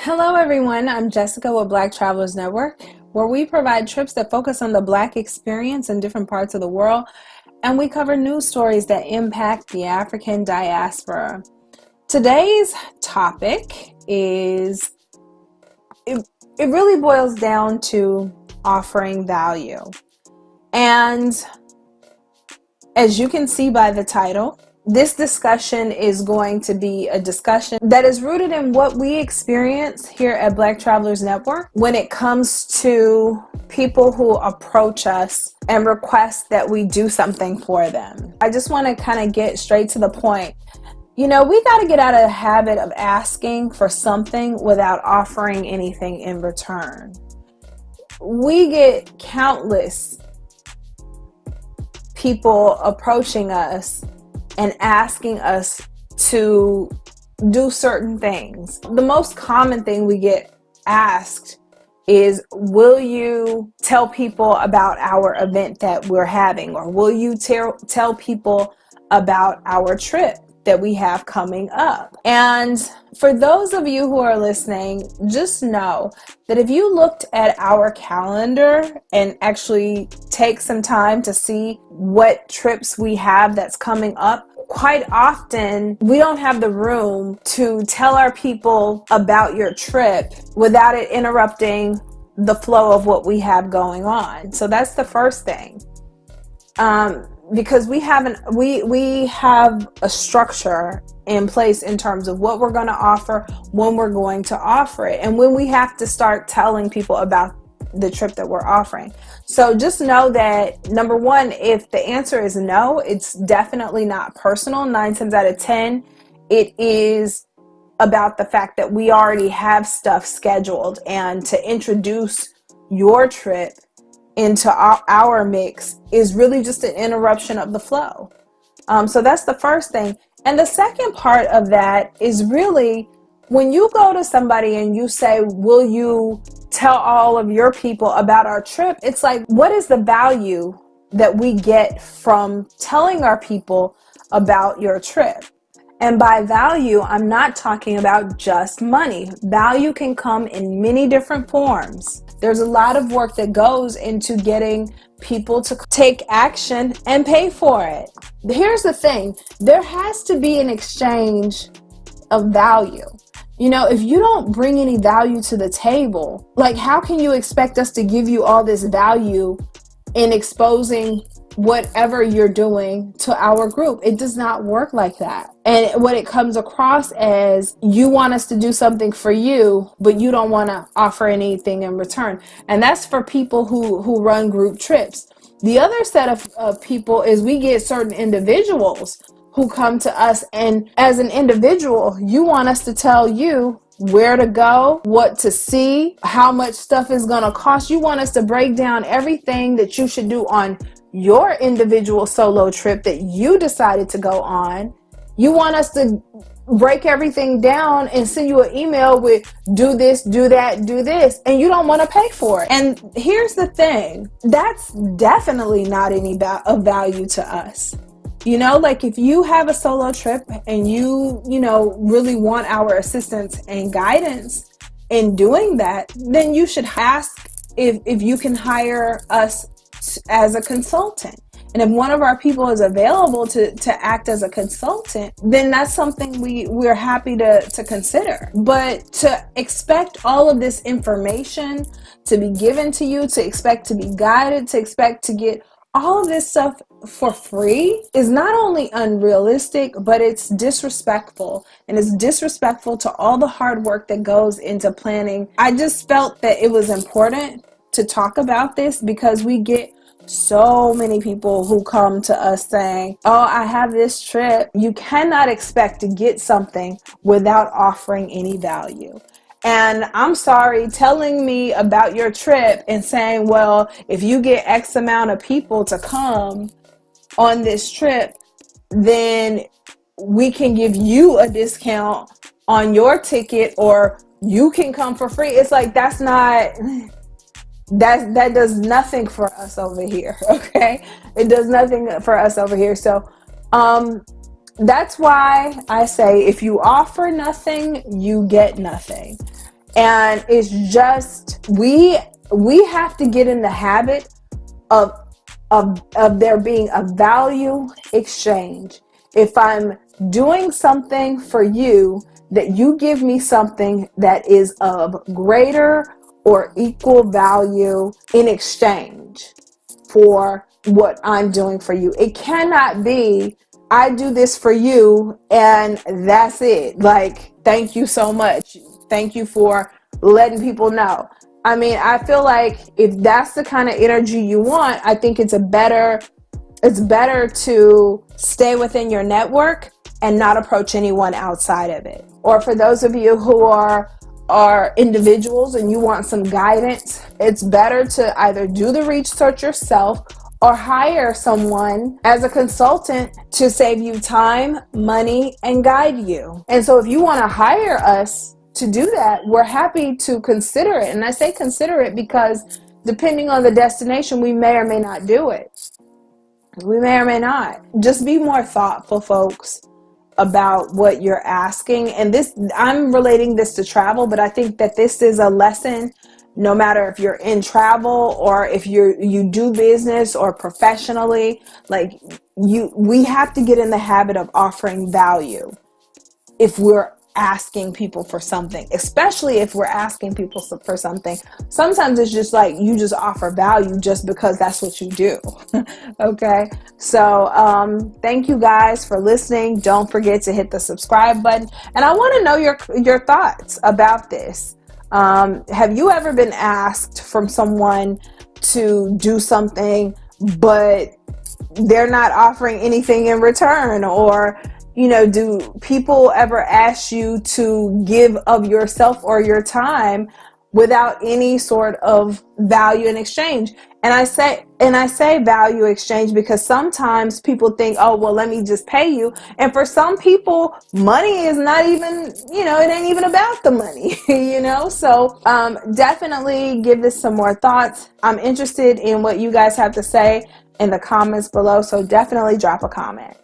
Hello, everyone. I'm Jessica with Black Travelers Network, where we provide trips that focus on the Black experience in different parts of the world, and we cover news stories that impact the African diaspora. Today's topic is it really boils down to offering value. And as you can see by the title, this discussion is going to be a discussion that is rooted in what we experience here at Black Travelers Network when it comes to people who approach us and request that we do something for them. I just want to kind of get straight to the point. You know, we got to get out of the habit of asking for something without offering anything in return. We get countless people approaching us and asking us to do certain things. The most common thing we get asked is, will you tell people about our event that we're having? Or will you tell people about our trip that we have coming up? And for those of you who are listening, just know that if you looked at our calendar and actually take some time to see what trips we have that's coming up, quite often we don't have the room to tell our people about your trip without it interrupting the flow of what we have going on. So that's the first thing. Because we have a structure in place in terms of what we're going to offer, when we're going to offer it, and when we have to start telling people about the trip that we're offering. So just know that, number one, if the answer is no, it's definitely not personal. 9 times out of 10, it is about the fact that we already have stuff scheduled, and to introduce your trip into our mix is really just an interruption of the flow. So that's the first thing. And the second part of that is really when you go to somebody and you say, will you tell all of your people about our trip? It's like, what is the value that we get from telling our people about your trip? And by value, I'm not talking about just money. Value can come in many different forms. There's a lot of work that goes into getting people to take action and pay for it. Here's the thing. There has to be an exchange of value. You know, if you don't bring any value to the table, like, how can you expect us to give you all this value in exposing whatever you're doing to our group? It does not work like that. And what it comes across as, you want us to do something for you, but you don't want to offer anything in return. And that's for people who run group trips. The other set of people is we get certain individuals who come to us, and as an individual, you want us to tell you where to go, what to see, how much stuff is going to cost. You want us to break down everything that you should do on your individual solo trip that you decided to go on. You want us to break everything down and send you an email with, do this, do that, do this, and you don't want to pay for it. And here's the thing, that's definitely not any of value to us. You know, like, if you have a solo trip and you really want our assistance and guidance in doing that, then you should ask if you can hire us as a consultant. And if one of our people is available to act as a consultant, then that's something we're happy to consider. But to expect all of this information to be given to you, to expect to be guided, to expect to get all of this stuff for free is not only unrealistic, but it's disrespectful. And it's disrespectful to all the hard work that goes into planning. I just felt that it was important to talk about this because we get so many people who come to us saying, oh, I have this trip. You cannot expect to get something without offering any value. And I'm sorry, telling me about your trip and saying, well, if you get X amount of people to come on this trip, then we can give you a discount on your ticket, or you can come for free. It's like, that does nothing for us over here. Okay. It does nothing for us over here. So, that's why I say, if you offer nothing, you get nothing. And it's just, we have to get in the habit of there being a value exchange. If I'm doing something for you, that you give me something that is of greater or equal value in exchange for what I'm doing for you. It cannot be, I do this for you and that's it. Like, thank you so much. Thank you for letting people know. I mean, I feel like if that's the kind of energy you want, I think it's better to stay within your network and not approach anyone outside of it. Or for those of you who are individuals and you want some guidance, it's better to either do the research yourself or hire someone as a consultant to save you time, money, and guide you. And so if you want to hire us to do that, we're happy to consider it. And I say consider it because depending on the destination, we may or may not do it. We may or may not. Just be more thoughtful, folks, about what you're asking. And this, I'm relating this to travel, but I think that this is a lesson no matter if you're in travel or if you do business or professionally. Like, we have to get in the habit of offering value if we're asking people for something, especially if we're asking people for something. Sometimes it's just like you just offer value just because that's what you do. Okay, so thank you guys for listening. Don't forget to hit the subscribe button, and I want to know your thoughts about this. Have you ever been asked from someone to do something but they're not offering anything in return? Or do people ever ask you to give of yourself or your time without any sort of value in exchange? And I say value exchange because sometimes people think, oh, well, let me just pay you. And for some people, money is not even, it ain't even about the money, So definitely give this some more thoughts. I'm interested in what you guys have to say in the comments below. So definitely drop a comment.